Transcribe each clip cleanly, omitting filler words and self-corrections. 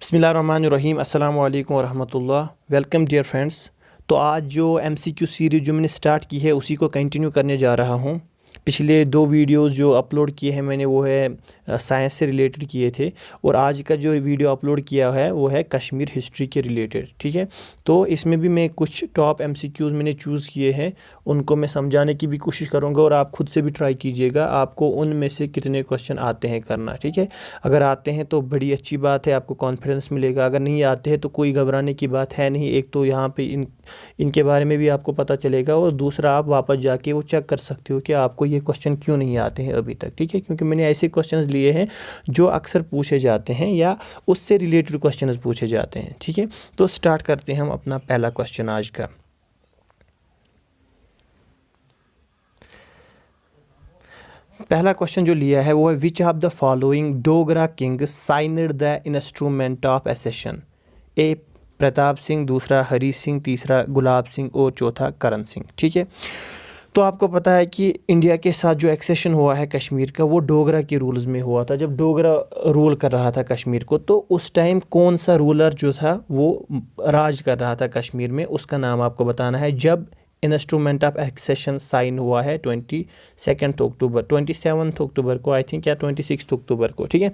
बिस्मिल्लाहिर्रहमानिर्रहीम अस्सलाम वालेकुम वरहमतुल्लाह। Welcome dear friends. तो आज जो MCQ सीरीज़ जो मैंने स्टार्ट की है उसी को कंटिन्यू करने जा रहा हूँ। पिछले 2 वीडियोज़ जो अपलोड किए हैं मैंने वो है साइंस से रिलेटेड किए थे, और आज का जो वीडियो अपलोड किया है वो है कश्मीर हिस्ट्री के रिलेटेड। ठीक है, तो इसमें भी मैं कुछ टॉप MCQs मैंने चूज़ किए हैं, उनको मैं समझाने की भी कोशिश करूँगा और आप खुद से भी ट्राई कीजिएगा आपको उनमें से कितने क्वेश्चन आते हैं करना। ठीक है, अगर आते हैं तो बड़ी अच्छी बात है, आपको कॉन्फिडेंस मिलेगा। अगर नहीं आते हैं तो कोई घबराने की बात है नहीं। एक तो यहाँ पे इनके बारे में भी आपको पता चलेगा, और दूसरा आप वापस जाके वो चेक कर सकते हो कि आपको ये क्वेश्चन क्यों नहीं आते हैं अभी तक। ठीक है, क्योंकि मैंने ऐसे क्वेश्चंस लिए हैं जो अक्सर पूछे जाते हैं या उससे रिलेटेड क्वेश्चंस पूछे जाते हैं। ठीक है, तो स्टार्ट करते हैं हम अपना पहला क्वेश्चन आज का। पहला क्वेश्चन जो लिया है वो है which of the following Dogra king signed the instrument of accession. A Pratap Singh, दूसरा हरी सिंह, तीसरा गुलाब सिंह और चौथा करण सिंह। ठीक है, तो आपको पता है कि इंडिया के साथ जो एक्सेशन हुआ है कश्मीर का वो डोगरा के रूल्स में हुआ था। जब डोगरा रूल कर रहा था कश्मीर को, तो उस टाइम कौन सा रूलर जो था वो राज कर रहा था कश्मीर में, उसका नाम आपको बताना है। जब इंस्ट्रूमेंट ऑफ एक्सेशन साइन हुआ है 27 अक्टूबर को आई थिंक, या 26 अक्टूबर को। ठीक है,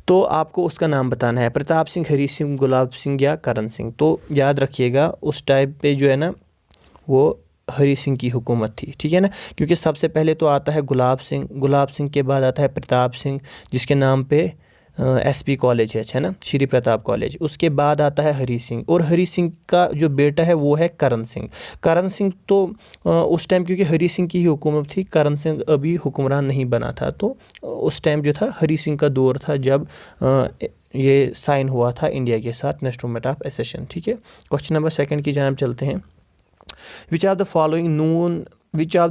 तो आपको उसका नाम बताना है, प्रताप सिंह, हरी सिंह, गुलाब सिंह या करण सिंह। तो याद रखिएगा उस टाइम पे जो है ना वो हरी सिंह की हुकूमत थी। ठीक है ना, क्योंकि सबसे पहले तो आता है गुलाब सिंह, गुलाब सिंह के बाद आता है प्रताप सिंह जिसके नाम पे SP कॉलेज है ना, श्री प्रताप कॉलेज। उसके बाद आता है हरी सिंह, और हरी सिंह का जो बेटा है वो है करण सिंह। करण सिंह तो उस टाइम क्योंकि हरी सिंह की ही हुकूमत थी, करण सिंह अभी हुक्मरान नहीं बना था, तो उस टाइम जो था हरी सिंह का दौर था जब ये साइन हुआ था इंडिया के साथ इंस्ट्रूमेंट ऑफ एसेशन। ठीक है, क्वेश्चन नंबर 2 की जानिब चलते हैं। Which of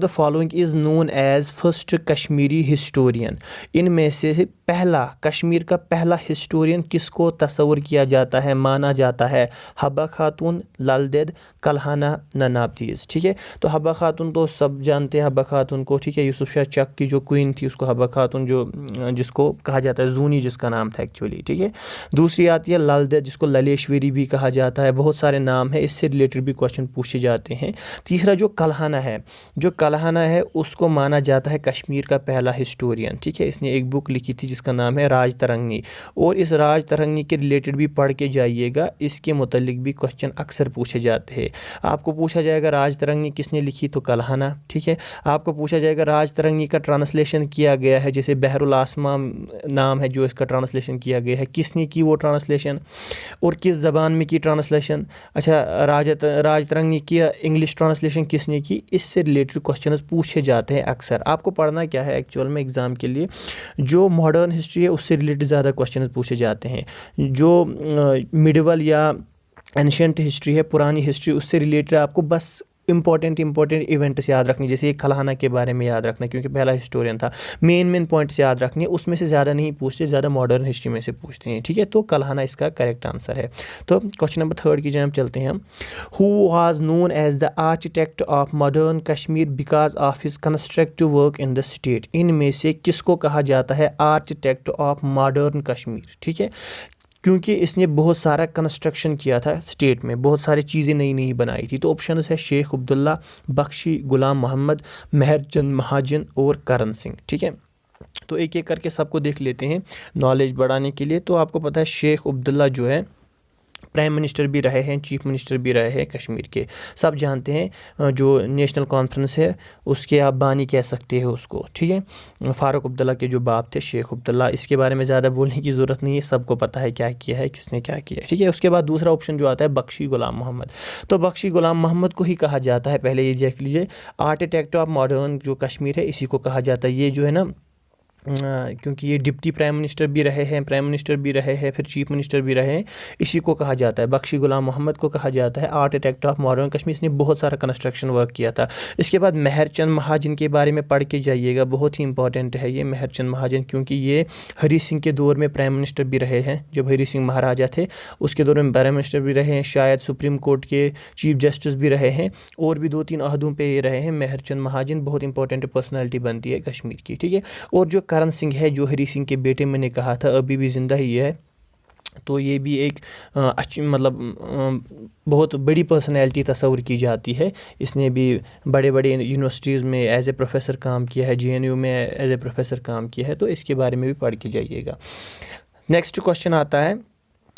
the following is known as first Kashmiri historian. इनमें से पहला कश्मीर का पहला हिस्टोरियन किसको तस्वर किया जाता है, माना जाता है? हब्बा खातून, लाल देद, कल्हाना, ननाबतीज़। ठीक है, तो हब्बा खातून तो सब जानते हैं हब्बा खातून को। ठीक है, यूसुफ शाह चक की जो क्वीन थी उसको हब्बा खातून, जो जिसको कहा जाता है जूनी, जिसका नाम था एक्चुअली। ठीक है, दूसरी आती है लाल देद जिसको ललेश्वरी भी कहा जाता है। बहुत सारे नाम है, इससे रिलेटेड भी क्वेश्चन पूछे जाते हैं। तीसरा जो कल्हाना है, उसको माना जाता है कश्मीर का पहला हिस्टोरियन। ठीक है, इसने एक बुक लिखी थी जिसका नाम है राज तरंगी, और इस राज तरंगी के रिलेटेड भी पढ़ के जाइएगा, इसके मुतल्लिक भी क्वेश्चन अक्सर पूछे जाते हैं। आपको पूछा जाएगा राज तरंगी किसने लिखी, तो कल्हाना। ठीक है, आपको पूछा जाएगा राज तरंगी का ट्रांसलेशन किया गया है, जैसे बहरुल आसमा नाम है जो इसका ट्रांसलेशन किया गया है, किसने की वो ट्रांसलेशन और किस ज़बान में की ट्रांसलेशन। अच्छा, राज तरंगी की इंग्लिश ट्रांसलेशन किसने की, इससे रिलेटेड क्वेश्चंस पूछे जाते हैं अक्सर। आपको पढ़ना क्या है एक्चुअल में एग्ज़ाम के लिए, जो मॉडर्न हिस्ट्री है उससे रिलेटेड ज़्यादा क्वेश्चंस पूछे जाते हैं। जो मिडिवल या एंशिएंट हिस्ट्री है, पुरानी हिस्ट्री, उससे रिलेटेड आपको बस इंपॉर्टेंट इवेंट्स याद रखनी, जैसे एक कल्हाना के बारे में याद रखना क्योंकि पहला हिस्टोरियन था। मेन पॉइंट्स याद रखनी, उसमें से ज़्यादा नहीं पूछते, ज़्यादा मॉडर्न हिस्ट्री में से पूछते हैं। ठीक है, तो कल्हाना इसका करेक्ट आंसर है। तो क्वेश्चन नंबर 3 की जानिब चलते हैं हम। Who was known as the architect of modern Kashmir because of his constructive work in the state. इनमें से किसको कहा जाता है आर्किटेक्ट ऑफ मॉडर्न कश्मीर? ठीक है, क्योंकि इसने बहुत सारा कंस्ट्रक्शन किया था स्टेट में, बहुत सारी चीज़ें नई नई बनाई थी। तो ऑप्शन है शेख अब्दुल्ला, बख्शी गुलाम मोहम्मद, मेहरचंद महाजन और करण सिंह। ठीक है, तो एक एक करके सबको देख लेते हैं नॉलेज बढ़ाने के लिए। तो आपको पता है शेख अब्दुल्ला जो है प्राइम मिनिस्टर भी रहे हैं, चीफ मिनिस्टर भी रहे हैं कश्मीर के, सब जानते हैं। जो नेशनल कॉन्फ्रेंस है उसके आप बानी कह सकते हैं उसको। ठीक है, फ़ारूक अब्दुल्ला के जो बाप थे शेख अब्दुल्ला, इसके बारे में ज़्यादा बोलने की ज़रूरत नहीं है, सबको पता है क्या किया है, किसने क्या किया है। ठीक है, उसके बाद दूसरा ऑप्शन जो आता है बख्शी गुलाम मोहम्मद। तो बख्शी गुलाम मोहम्मद को ही कहा जाता है, पहले ये देख लीजिए, आर्किटेक्ट ऑफ मॉडर्न जो कश्मीर है इसी को कहा जाता है। ये जो है ना क्योंकि ये डिप्टी प्राइम मिनिस्टर भी रहे हैं, प्राइम मिनिस्टर भी रहे हैं, फिर चीफ मिनिस्टर भी रहे हैं, इसी को कहा जाता है, बख्शी गुलाम मोहम्मद को कहा जाता है आर्किटेक्ट ऑफ मॉडर्न कश्मीर। इसने बहुत सारा कंस्ट्रक्शन वर्क किया था। इसके बाद मेहरचंद महाजन के बारे में पढ़ के जाइएगा, बहुत ही इंपॉर्टेंट है ये मेहरचंद महाजन, क्योंकि ये हरी सिंह के दौर में प्राइम मिनिस्टर भी रहे हैं। जब हरी सिंह महाराजा थे उसके दौर में प्राइम मिनिस्टर भी रहे हैं, शायद सुप्रीम कोर्ट के चीफ जस्टिस भी रहे हैं, और भी 2-3 अहदों पे ये रहे हैं। मेहरचंद महाजन बहुत इंपॉर्टेंट पर्सनैलिटी बनती है कश्मीर की। ठीक है, और जो करण सिंह है, जो हरी सिंह के बेटे, मैंने कहा था अभी भी ज़िंदा ही है, तो ये भी एक अच्छी मतलब बहुत बड़ी पर्सनैलिटी तस्वर की जाती है। इसने भी बड़े बड़े यूनिवर्सिटीज़ में एज ए प्रोफेसर काम किया है, JNU में एज ए प्रोफेसर काम किया है, तो इसके बारे में भी पढ़ के जाइएगा। नेक्स्ट क्वेश्चन आता है,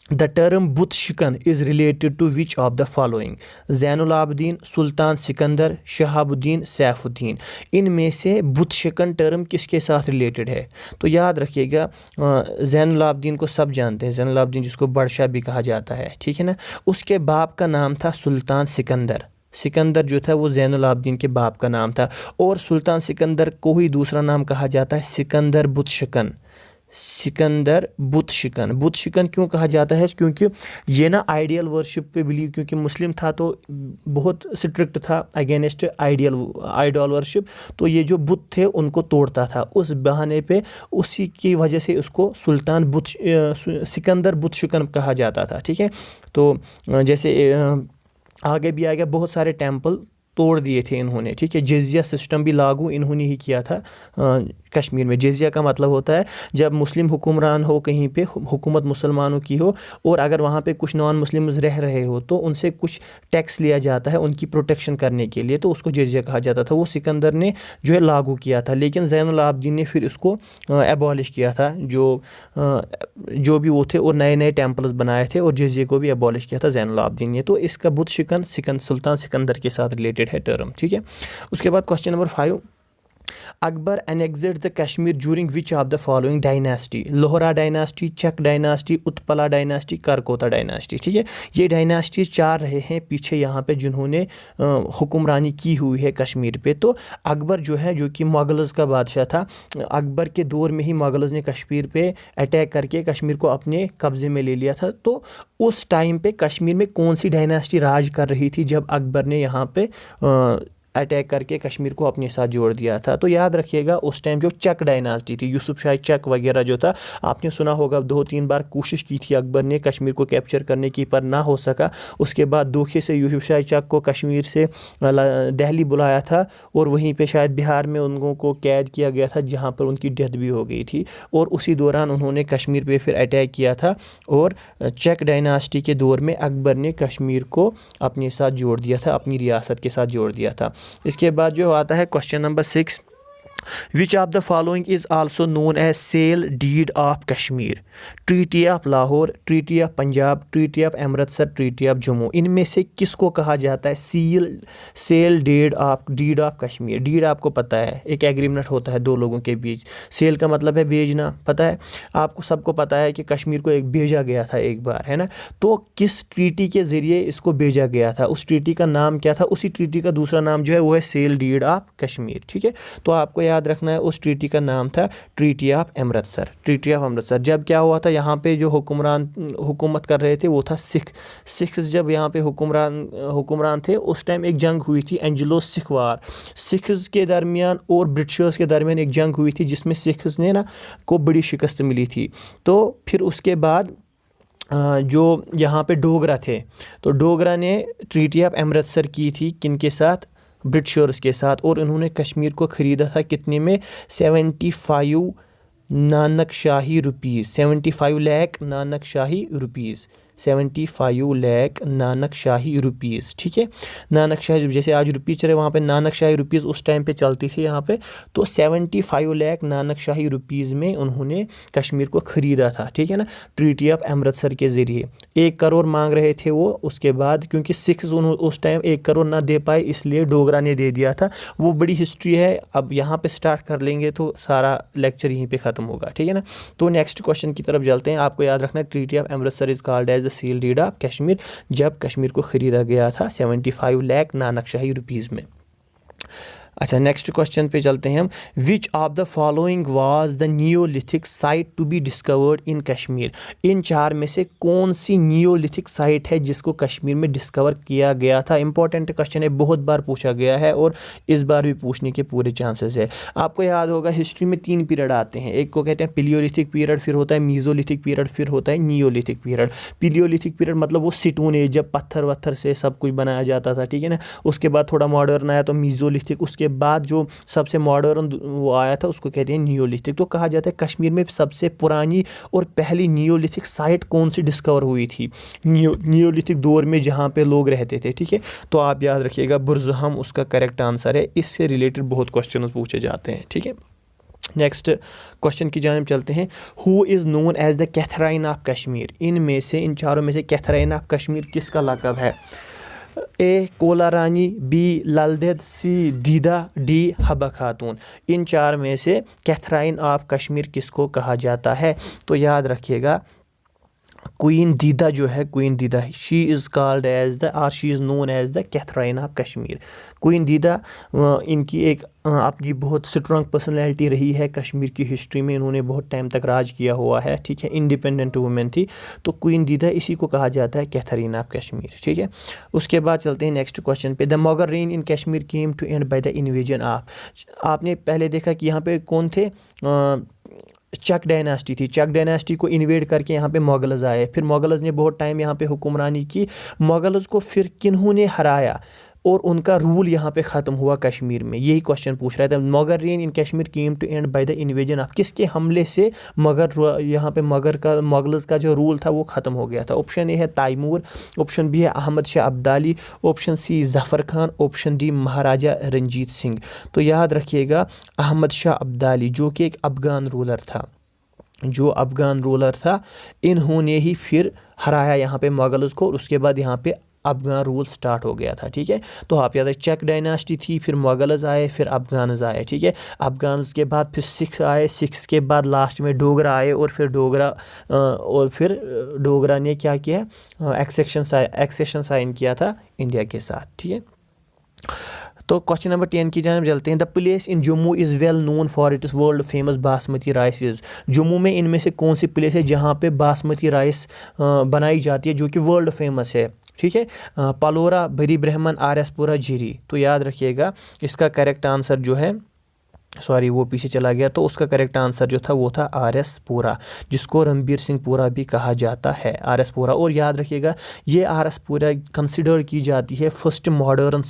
the term But Shikan is related to which of the following? Zainul Abidin, Sultan Sikandar, Shahabuddin, Saifuddin. इनमें से बुत शिकन टर्म किसके साथ रिलेटेड है? तो याद रखिएगा, ज़ैनुल आबदीन को सब जानते हैं, ज़ैनुल आबदीन जिसको बादशाह भी कहा जाता है, ठीक है ना। उसके बाप का नाम था सुल्तान सिकंदर। सिकंदर जो था वो ज़ैनुल आबदीन के बाप का नाम था। और सुल्तान सिकंदर को ही दूसरा नाम कहा जाता है सिकंदर बुत शिकन। सिकंदर बुत शिकन। बुत शिकन क्यों कहा जाता है? क्योंकि ये ना आइडियल वर्शिप पे बिलीव, क्योंकि मुस्लिम था तो बहुत स्ट्रिक्ट था अगेंस्ट आइडल वर्शिप, तो ये जो बुत थे उनको तोड़ता था। उस बहाने पे उसी की वजह से उसको सुल्तान बुत सिकंदर बुत शिकन कहा जाता था, ठीक है। तो जैसे आगे भी आएगा, बहुत सारे टेम्पल तोड़ दिए थे इन्होंने, ठीक है। जिज़िया सिस्टम भी लागू इन्होंने ही किया था कश्मीर में। जिज़िया का मतलब होता है जब मुस्लिम हुक्मरान हो कहीं पे, हुकूमत मुसलमानों की हो, और अगर वहाँ पे कुछ नॉन मुस्लिम्स रह रहे हो तो उनसे कुछ टैक्स लिया जाता है उनकी प्रोटेक्शन करने के लिए, तो उसको जिज़िया कहा जाता था। वो सिकंदर ने जो है लागू किया था, लेकिन ज़ैनुल आबदीन ने फिर इसको एबॉलिश किया था, जो भी वो थे, और नए नए टेम्पल्स बनाए थे, और जिज़िया को भी एबॉलिश किया था ज़ैनुल आबदीन ने। तो इसका बुत शिकन सुल्तान सिकंदर के साथ रिलेटेड है टर्म, ठीक है। उसके बाद question number 5, Akbar annexed the Kashmir during which of the following dynasty? Lohara dynasty, Chak dynasty, Utpala dynasty, Karkota dynasty, ठीक है। ये डायनास्टी 4 रहे हैं पीछे यहाँ पे जिन्होंने हुक्मरानी की हुई है कश्मीर पे। तो अकबर जो है, जो कि मुगल्स का बादशाह था, अकबर के दौर में ही मुगल्स ने कश्मीर पे अटैक करके कश्मीर को अपने कब्जे में ले लिया था। तो उस टाइम पे कश्मीर में कौन सी डायनास्टी राज कर रही थी जब अकबर ने यहाँ पे अटैक करके कश्मीर को अपने साथ जोड़ दिया था? तो याद रखिएगा उस टाइम जो चक डायनास्टी थी, यूसुफ शाही चक वगैरह जो था, आपने सुना होगा 2-3 बार कोशिश की थी अकबर ने कश्मीर को कैप्चर करने की, पर ना हो सका। उसके बाद धोखे से यूसुफ शाही चक को कश्मीर से दिल्ली बुलाया था, और वहीं पे शायद बिहार में उन लोगों को कैद किया गया था, जहाँ पर उनकी डेथ भी हो गई थी। और उसी दौरान उन्होंने कश्मीर पर फिर अटैक किया था, और चक डायनास्टी के दौर में अकबर ने कश्मीर को अपने साथ जोड़ दिया था, अपनी रियासत के साथ जोड़ दिया था। इसके बाद जो आता है question number 6, which of the following is also known as sale deed of Kashmir? Treaty of Lahore, treaty of Punjab, treaty of Amritsar, treaty of Jammu. इनमें से किसको कहा जाता है sale deed of Kashmir? Deed आपको पता है एक एग्रीमेंट होता है 2 लोगों के बीच। सेल का मतलब है भेजना, पता है आपको, सबको पता है कि कश्मीर को एक भेजा गया था एक बार, है ना। तो किस ट्रीटी के ज़रिए इसको भेजा गया था? उस ट्रीटी का नाम क्या था? उसी ट्रीटी का दूसरा नाम जो है वो है सेल डीड ऑफ कश्मीर, ठीक है। तो आपको याद रखना है उस ट्रीटी का नाम था treaty of Amritsar. Treaty of Amritsar जब क्या हुआ था, यहाँ पे जो हुकूमत कर रहे थे वो था सिख्स। जब यहाँ पे हुक्मरान थे, उस टाइम एक जंग हुई थी, एंग्लो सिख वार। सिख्स के दरमियान और ब्रिटिशर्स के दरमियान एक जंग हुई थी, जिसमें सिख्स ने ना को बड़ी शिकस्त मिली थी। तो फिर उसके बाद जो यहाँ पे डोगरा थे, तो डोगरा ने ट्रीटी ऑफ अमृतसर की थी किनके साथ? ब्रिटिशर्स के साथ। और उन्होंने कश्मीर को ख़रीदा था कितने में? 75 नानक शाही रुपीज़, 75 लाख नानक शाही रुपीज़, 75 लाख नानक शाही रुपीज़, ठीक है। नानक शाही, जैसे आज रुपये चले, वहाँ पे नानक शाही रुपीज़ उस टाइम पे चलती थी यहाँ पे। तो 75 लाख नानक शाही रुपीज़ में उन्होंने कश्मीर को ख़रीदा था, ठीक है ना, ट्रीटी ऑफ अमृतसर के ज़रिए। 1 करोड़ मांग रहे थे वो, उसके बाद क्योंकि सिख्स उस टाइम 1 करोड़ ना दे पाए, इसलिए डोगरा ने दे दिया था। वो बड़ी हिस्ट्री है, अब यहाँ पे स्टार्ट कर लेंगे तो सारा लेक्चर यहीं पे ख़त्म होगा, ठीक है ना। तो नेक्स्ट क्वेश्चन की तरफ चलते हैं। आपको याद रखना है treaty of Amritsar is called as the seal deed of Kashmir, जब कश्मीर को ख़रीदा गया था 75 लाख नानक शाही रुपीज़ में। अच्छा, नेक्स्ट क्वेश्चन पे चलते हैं हम। Which of the following was the neolithic site to be discovered in Kashmir? इन 4 में से कौन सी नियोलिथिक साइट है जिसको कश्मीर में डिस्कवर किया गया था? इंपॉर्टेंट क्वेश्चन है, बहुत बार पूछा गया है और इस बार भी पूछने के पूरे चांसेस है। आपको याद होगा हिस्ट्री में 3 पीरियड आते हैं, एक को कहते हैं पिलियोलिथिक पीरियड, फिर होता है मीजोलिथिक पीरियड, फिर होता है नियोलिथिक पीरियड। पिलियोलिथिक पीरियड मतलब वो स्टोन एज, जब पत्थर वत्थर से सब कुछ बनाया जाता था, ठीक है ना। उसके बाद थोड़ा मॉडर्न आया तो मीजोलिथिक, उसके उसके बाद जो सबसे मॉडर्न वो आया था उसको कहते हैं नियोलिथिक। तो कहा जाता है कश्मीर में सबसे पुरानी और पहली नियोलिथिक साइट कौन सी डिस्कवर हुई थी नियोलिथिक दौर में जहाँ पे लोग रहते थे, ठीक है। तो आप याद रखिएगा बुरज़ुहम उसका करेक्ट आंसर है। इससे रिलेटेड बहुत क्वेश्चन पूछे जाते हैं, ठीक है। नेक्स्ट क्वेश्चन की जानिब चलते हैं। Who is known as the Catherine of Kashmir. इनमें से इन चारों में से कैथराइन ऑफ कश्मीर किसका लक़ब है? ए कोला रानी, बी लल देद, सी दीदा, डी हबा खातून। इन चार में से कैथराइन ऑफ कश्मीर किसको कहा जाता है? तो याद रखिएगा क्वीन दीदा जो है, queen Didda, she is called as the और she is known as the Catherine of Kashmir. Queen Didda इनकी एक अपनी बहुत स्ट्रॉन्ग पर्सनैलिटी रही है कश्मीर की हिस्ट्री में, इन्होंने बहुत टाइम तक राज किया हुआ है, ठीक है। इंडिपेंडेंट वुमेन थी, तो क्वीन दीदा इसी को कहा जाता है कैथरीन ऑफ कश्मीर, ठीक है। उसके बाद चलते हैं नेक्स्ट क्वेश्चन पे। The Mughal reign in Kashmir came to end by the invasion of. आपने पहले देखा कि यहाँ पे कौन थे, चक डायनास्टी थी। चक डायनास्टी को इन्वेड करके यहाँ पे मुगल्स आए, फिर मुगल्स ने बहुत टाइम यहाँ पे हुक्मरानी की। मुगल्स को फिर किन्होंने हराया और उनका रूल यहाँ पे ख़त्म हुआ कश्मीर में? यही क्वेश्चन पूछ रहा था। Mughal reign in Kashmir came to end by the invasion of. किसके हमले से यहाँ पे मुगल्स का जो रूल था वो ख़त्म हो गया था? ऑप्शन ए है तैमूर, ऑप्शन बी है Ahmad Shah Abdali, option C Zafar Khan, option D Maharaja Ranjit Singh. तो याद रखिएगा अहमद शाह अब्दाली जो कि एक अफ़गान रूलर था, इन्होंने ही फिर हराया यहाँ पे मुगल्स को, और उसके बाद यहाँ पे अफ़गान रूल स्टार्ट हो गया था, ठीक है। तो आप याद रखें चक डायनास्टी थी, फिर मुगल्स आए, फिर अफ़गान्स आए, ठीक है। अफ़गान्स के बाद फिर सिख आए, सिख्स के बाद लास्ट में डोगरा आए, और फिर डोगरा ने क्या किया, एक्सेशन साइन किया था इंडिया के साथ, ठीक है। तो क्वेश्चन नंबर 10 की जानिब चलते हैं। The place in Jammu is well known for its world famous basmati rice. Jammu में इनमें से कौन सी प्लेस है जहाँ पे बासमती राइस बनाई जाती है जो कि वर्ल्ड फेमस है, ठीक है। पलोरा, बरी ब्रह्मन, आरएसपुरा, झिरी। तो याद रखिएगा इसका करेक्ट आंसर जो है, सॉरी वो पीछे चला गया, तो उसका करेक्ट आंसर जो था वो था आरएसपुरा, जिसको रणबीर सिंह पुरा भी कहा जाता है, आरएसपुरा। और याद रखिएगा ये आरएसपुरा कंसिडर की जाती है first modern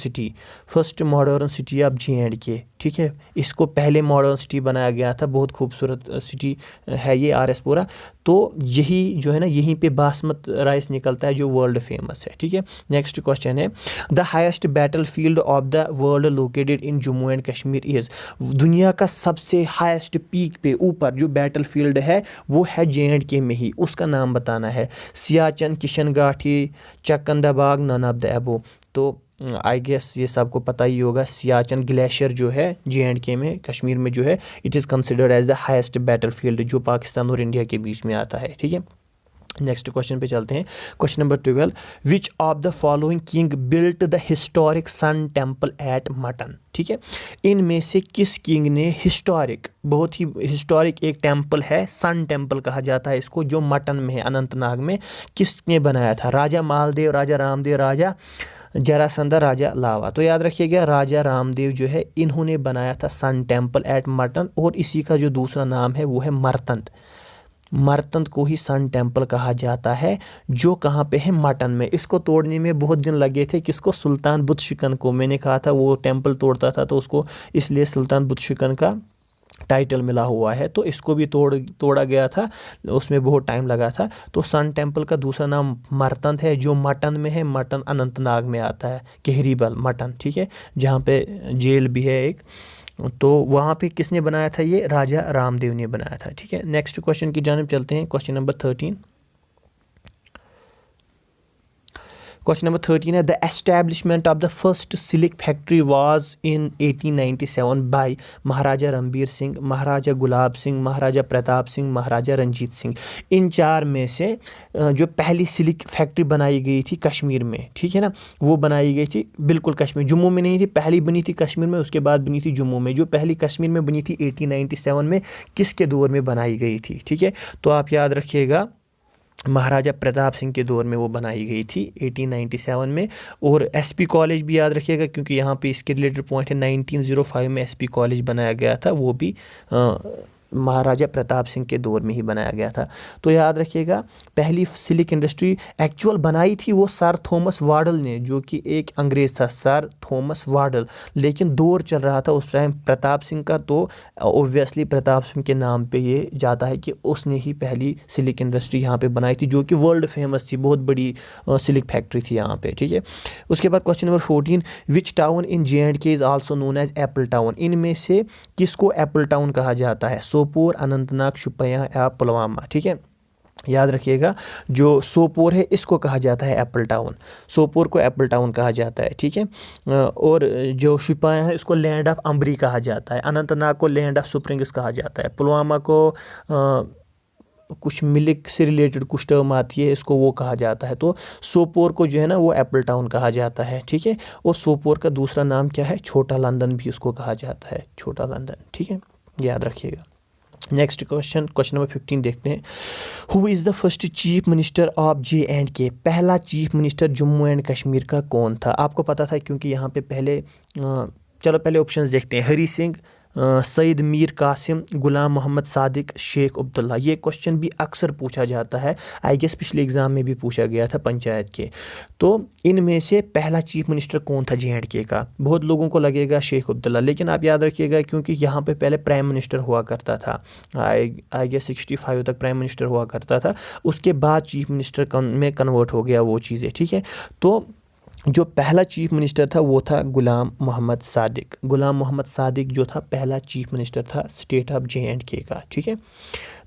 city of J&K, ठीक है। इसको पहले मॉडर्न सिटी बनाया गया था, बहुत खूबसूरत सिटी है ये आरएसपुरा। तो यही जो है ना, यहीं पे बासमत राइस निकलता है जो वर्ल्ड फेमस है, ठीक है। नेक्स्ट क्वेश्चन है। The highest battle field of the world located in Jammu and Kashmir is. दुनिया का सबसे हाईएस्ट पीक पे ऊपर जो बैटल फील्ड है वो है J&K में ही, उसका नाम बताना है। सियाचिन, किशन घाटी, चकंदाबाग, नन ऑफ द अबव। तो आई गेस ये सबको पता ही होगा, सियाचिन ग्लेशियर जो है J&K में, कश्मीर में जो है, it is considered as the highest battlefield जो पाकिस्तान और इंडिया के बीच में आता है, ठीक है। नेक्स्ट क्वेश्चन पे चलते हैं। Question number 12। Which of the following king built the historic sun temple at Mattan, ठीक है। इनमें से किस किंग ने बहुत ही हिस्टोरिक एक टेम्पल है, सन टेम्पल कहा जाता है इसको, जो मटन में है, अनंतनाग में, किसने बनाया था? राजा मालदेव, राजा रामदेव, राजा जरासंधा, राजा लावा। तो याद रखिएगा राजा रामदेव जो है इन्होंने बनाया था सन टेम्पल एट मटन, और इसी का जो दूसरा नाम है वो है मर्तंत को ही सन टेम्पल कहा जाता है, जो कहाँ पे है, मटन में। इसको तोड़ने में बहुत दिन लगे थे, किसको? सुल्तान बुतशिकन को। मैंने कहा था वो टेम्पल तोड़ता था तो उसको इसलिए सुल्तान बुतशिकन का टाइटल मिला हुआ है, तो इसको भी तोड़ा गया था, उसमें बहुत टाइम लगा था। तो सन टेम्पल का दूसरा नाम मर्तंत है, जो मटन में है, मटन अनंतनाग में आता है, केहरीबल मटन, ठीक है, जहाँ पे जेल भी है एक। तो वहाँ पे किसने बनाया था? ये राजा रामदेव ने बनाया था, ठीक है। नेक्स्ट क्वेश्चन की जानिब चलते हैं। क्वेश्चन नंबर 13 है। The establishment of the first silk factory was in 1897 by Maharaja Ranbir Singh, Maharaja Gulab Singh, Maharaja Pratap Singh, Maharaja Ranjit Singh. इन चार में से जो पहली सिल्क फैक्ट्री बनाई गई थी कश्मीर में, ठीक है ना, वो बनाई गई थी बिल्कुल कश्मीर, जम्मू में नहीं थी, पहली बनी थी कश्मीर में, उसके बाद बनी थी जम्मू में। जो पहली कश्मीर में बनी थी 1897 में, किसके दौर में बनाई गई थी, ठीक है। तो आप याद रखिएगा महाराजा प्रताप सिंह के दौर में वो बनाई गई थी 1897 में। और एसपी कॉलेज भी याद रखिएगा, क्योंकि यहाँ पे इसके रिलेटेड पॉइंट है, 1905 में एसपी कॉलेज बनाया गया था, वो भी महाराजा प्रताप सिंह के दौर में ही बनाया गया था। तो याद रखिएगा, पहली सिल्क इंडस्ट्री एक्चुअल बनाई थी वो सर थॉमस वार्डल ने, जो कि एक अंग्रेज़ था, सर थॉमस वार्डल। लेकिन दौर चल रहा था उस टाइम प्रताप सिंह का, तो ओब्वियसली प्रताप सिंह के नाम पे ये जाता है कि उसने ही पहली सिल्क इंडस्ट्री यहाँ पे बनाई थी, जो कि वर्ल्ड फेमस थी, बहुत बड़ी सिल्क फैक्ट्री थी यहाँ पे, ठीक है। उसके बाद question number 14, which town in J&K is also known as apple town. इनमें से किसको एप्पल टाउन कहा जाता है? सोपोर, अनंतनाग, शुपियां या पुलवामा, ठीक है। याद रखिएगा, जो सोपोर है इसको कहा जाता है एप्पल टाउन, सोपोर को एप्पल टाउन कहा जाता है, ठीक है। और जो शुपियां है इसको लैंड ऑफ अम्बरी कहा जाता है, अनंतनाग को लैंड ऑफ स्प्रिंग्स कहा जाता है, पुलवामा को कुछ मिल्क से रिलेटेड कुछ टर्म आती है, इसको वो कहा जाता है। तो सोपोर को जो है ना वो एप्पल टाउन कहा जाता है, ठीक है। और सोपोर का दूसरा नाम क्या है? छोटा लंदन भी उसको कहा जाता है, छोटा लंदन, ठीक है, याद रखिएगा। नेक्स्ट क्वेश्चन, क्वेश्चन नंबर 15 देखते हैं। Who is the first chief minister of J&K? पहला chief minister Jammu and Kashmir का कौन था? आपको पता था, क्योंकि यहाँ पे पहले चलो पहले ऑप्शंस देखते हैं। हरी सिंह, सईद मीर कासिम, गुलाम मोहम्मद सादिक, शेख अब्दुल्ला। ये क्वेश्चन भी अक्सर पूछा जाता है, आई गेस पिछले एग्ज़ाम में भी पूछा गया था पंचायत के। तो इनमें से पहला चीफ मिनिस्टर कौन था J&K का? बहुत लोगों को लगेगा शेख अब्दुल्ला, लेकिन आप याद रखिएगा क्योंकि यहाँ पे पहले प्राइम मिनिस्टर हुआ करता था, आई गेस 65 तक प्राइम मिनिस्टर हुआ करता था, उसके बाद चीफ मिनिस्टर में कन्वर्ट हो गया वो चीज़ें, ठीक है। तो जो पहला चीफ मिनिस्टर था वो था गुलाम मोहम्मद सादिक। गुलाम मोहम्मद सादिक जो था पहला चीफ मिनिस्टर था स्टेट ऑफ J&K का, ठीक है।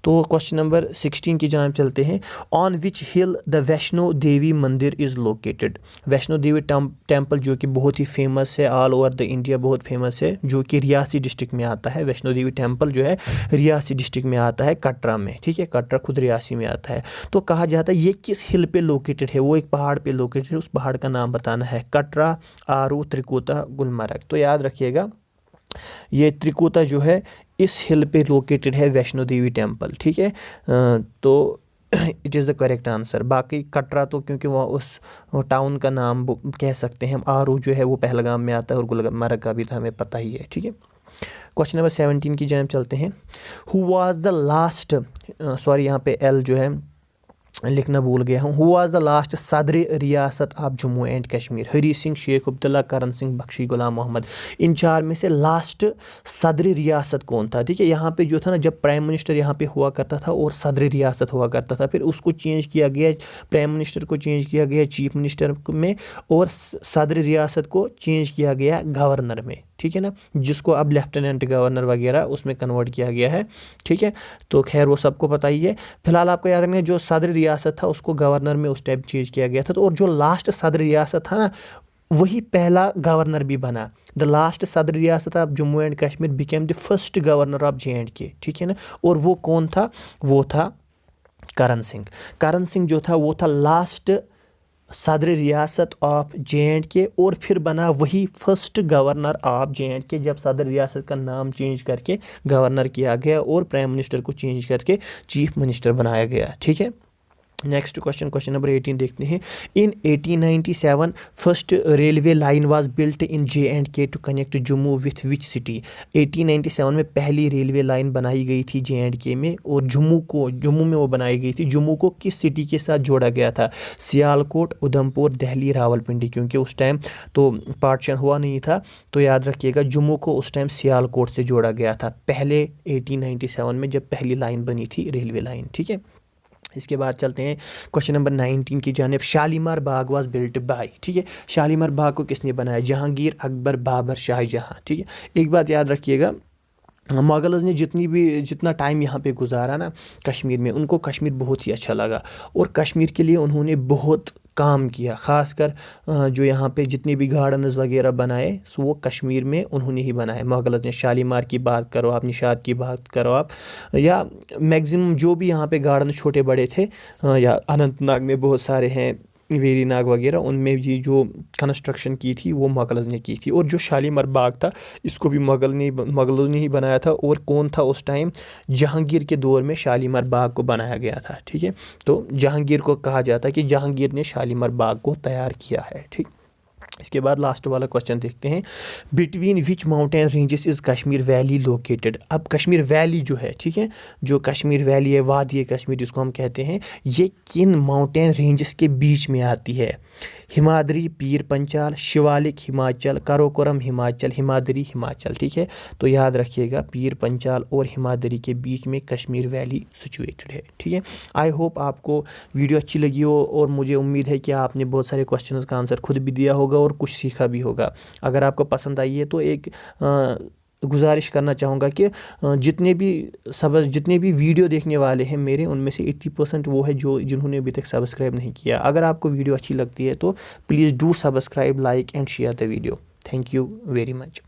तो क्वेश्चन नंबर 16 की जानिब चलते हैं। On which hill the Vaishno Devi mandir is located? Vaishno Devi temple जो कि बहुत ही फेमस है, ऑल ओवर द इंडिया बहुत फेमस है, जो कि रियासी डिस्ट्रिक्ट में आता है। वैष्णो देवी टेम्पल जो है रियासी डिस्ट्रिक्ट में आता है, कटरा में, ठीक है। कटरा खुद रियासी में आता है। तो कहा जाता है ये किस हिल पे लोकेटेड है? वो एक पहाड़ पे लोकेटेड है, उस पहाड़ का नाम बताना है। कटरा, आरू, त्रिकुटा, गुलमर्ग। तो याद रखिएगा, ये त्रिकुटा जो है इस हिल पे लोकेटेड है वैष्णो देवी टेम्पल, ठीक है। तो it is the correct answer. बाकी कटरा तो क्योंकि वहाँ उस टाउन का नाम कह सकते हैं हम। आरू जो है वो पहलगाम में आता है, और गुलमर्ग का भी तो हमें पता ही है, ठीक है। क्वेश्चन नंबर 17 की जानिब चलते हैं। Who was the last, sorry यहाँ पे एल जो है लिखना भूल गया हूँ। हु वाज द लास्ट सदर रियासत ऑफ जम्मू एंड कश्मीर? हरी सिंह, शेख अब्दुल्ला, करण सिंह बख्शी, गुलाम मोहम्मद। इन चार में से लास्ट सदर रियासत कौन था? ठीक है, यहाँ पे जो था ना, जब प्राइम मिनिस्टर यहाँ पे हुआ करता था और सदर रियासत हुआ करता था, फिर उसको चेंज किया गया, प्राइम मिनिस्टर को चेंज किया गया चीफ मिनिस्टर में, और सदर रियासत को चेंज किया गया गवर्नर में, ठीक है ना, जिसको अब लेफ्टिनेंट गवर्नर वगैरह उसमें कन्वर्ट किया गया है, ठीक है। तो खैर वो सबको पता ही है। फिलहाल आपको याद रखना है, जो सदर रियासत था उसको गवर्नर में उस टाइप चेंज किया गया था। तो और जो लास्ट सदर रियासत था ना, वही पहला गवर्नर भी बना। द लास्ट सदर रियासत of Jammu and Kashmir became the first governor of J&K, ठीक है ना। और वो कौन था? वो था करण सिंह। करण सिंह जो था वो था लास्ट सदर रियासत ऑफ J&K, और फिर बना वही फर्स्ट गवर्नर ऑफ J&K, जब सदर रियासत का नाम चेंज करके गवर्नर किया गया और प्राइम मिनिस्टर को चेंज करके चीफ मिनिस्टर बनाया गया, ठीक है। नेक्स्ट क्वेश्चन, क्वेश्चन नंबर 18 देखते हैं। In 1897 first railway line was built in J&K to connect Jammu with which city? 1897 में पहली रेलवे लाइन बनाई गई थी J&K में, और जम्मू में वो बनाई गई थी। जम्मू को किस सिटी के साथ जोड़ा गया था? सियालकोट, उधमपुर, दिल्ली, रावलपिंडी। क्योंकि उस टाइम तो पार्टीशन हुआ नहीं था, तो याद रखिएगा जम्मू को उस टाइम सियालकोट से जोड़ा गया था, पहले 1897 में जब पहली लाइन बनी थी रेलवे लाइन, ठीक है। इसके बाद चलते हैं क्वेश्चन नंबर 19 की जानिब। शालीमार बाग वाज बिल्ट बाय, ठीक है। शालीमार बाग को किसने बनाया? जहांगीर, अकबर, बाबर, शाहजहां, ठीक है। एक बात याद रखिएगा, मुगल्स ने जितना टाइम यहाँ पे गुजारा ना कश्मीर में, उनको कश्मीर बहुत ही अच्छा लगा, और कश्मीर के लिए उन्होंने बहुत काम किया। ख़ासकर जो यहाँ पे जितने भी गार्डन्स वगैरह बनाए, सो वो कश्मीर में उन्होंने ही बनाए। मुगल्स ने शालीमार की बात करो आप, निशात की बात करो आप, या मैक्सिमम जो भी यहाँ पे गार्डन छोटे बड़े थे, या अनंतनाग में बहुत सारे हैं, वेरी नाग वगैरह, उनमें ये जो कंस्ट्रक्शन की थी वो मुगल्स ने की थी। और जो शालीमार बाग था इसको भी मुगलों ने ही बनाया था। और कौन था उस टाइम? जहांगीर के दौर में शालीमार बाग को बनाया गया था, ठीक है। तो जहांगीर को कहा जाता है कि जहांगीर ने शालीमार बाग को तैयार किया है, ठीक। इसके बाद लास्ट वाला क्वेश्चन देखते हैं, between which mountain ranges is Kashmir valley located. अब कश्मीर वैली जो है, ठीक है, जो कश्मीर वैली है, वादी कश्मीर जिसको हम कहते हैं, ये किन माउंटेन रेंजेस के बीच में आती है? हिमाद्री, पीर पंचाल, शिवालिक हिमाचल, काराकोरम हिमाचल, हिमाद्री हिमाचल। ठीक है, तो याद रखिएगा पीर पंचाल और हिमाद्री के बीच में कश्मीर वैली सिचुएटेड है। ठीक है, आई होप आपको वीडियो अच्छी लगी हो और मुझे उम्मीद है कि आपने बहुत सारे क्वेश्चंस का आंसर खुद भी दिया होगा और कुछ सीखा भी होगा। अगर आपको पसंद आई है तो एक गुजारिश करना चाहूँगा कि जितने भी वीडियो देखने वाले हैं मेरे, उनमें से 80% वो है जिन्होंने अभी तक सब्सक्राइब नहीं किया। अगर आपको वीडियो अच्छी लगती है तो please do subscribe, like and share the video. Thank you very much.